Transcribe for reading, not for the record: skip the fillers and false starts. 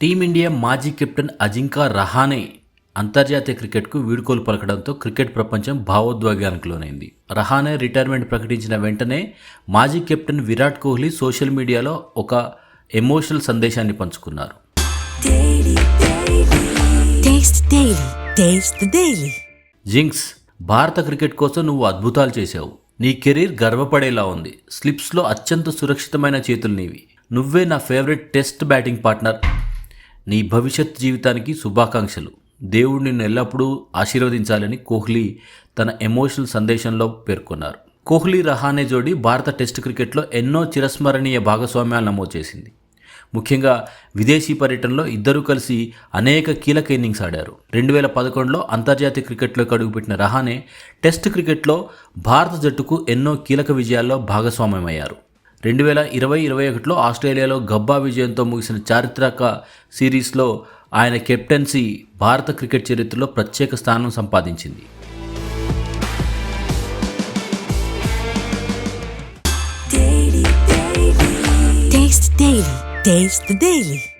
Team India మాజీ captain Ajinkya Rahane అంతర్జాతీయ క్రికెట్కు వీడ్కోలు పలకడంతో క్రికెట్ ప్రపంచం భావోద్వేగానికి లోనైంది. రహానే రిటైర్మెంట్ ప్రకటించిన వెంటనే మాజీ కెప్టెన్ విరాట్ కోహ్లీ సోషల్ మీడియాలో ఒక ఎమోషనల్ సందేశాన్ని పంచుకున్నారు. జింక్స్, భారత క్రికెట్ కోసం నువ్వు అద్భుతాలు చేశావు. నీ కెరీర్ గర్వపడేలా ఉంది. స్లిప్స్లో అత్యంత సురక్షితమైన చేతులు నీవి. నువ్వే నా ఫేవరెట్ టెస్ట్ బ్యాటింగ్ పార్ట్నర్. నీ భవిష్యత్ జీవితానికి శుభాకాంక్షలు. దేవుడు నిన్ను ఎల్లప్పుడూ ఆశీర్వదించాలని కోహ్లీ తన ఎమోషనల్ సందేశంలో పేర్కొన్నారు. కోహ్లీ రహానే జోడీ భారత టెస్ట్ క్రికెట్లో ఎన్నో చిరస్మరణీయ భాగస్వామ్యాలు నమోదు చేసింది. ముఖ్యంగా విదేశీ పర్యటనలో ఇద్దరూ కలిసి అనేక కీలక ఇన్నింగ్స్ ఆడారు. 2011లో అంతర్జాతీయ క్రికెట్లోకి అడుగుపెట్టిన రహానే టెస్ట్ క్రికెట్లో భారత జట్టుకు ఎన్నో కీలక విజయాల్లో భాగస్వామ్యమయ్యారు. 2020-21లో ఆస్ట్రేలియాలో గబ్బా విజయంతో ముగిసిన చారిత్రక సిరీస్లో ఆయన కెప్టెన్సీ భారత క్రికెట్ చరిత్రలో ప్రత్యేక స్థానం సంపాదించింది. Taste the Daily.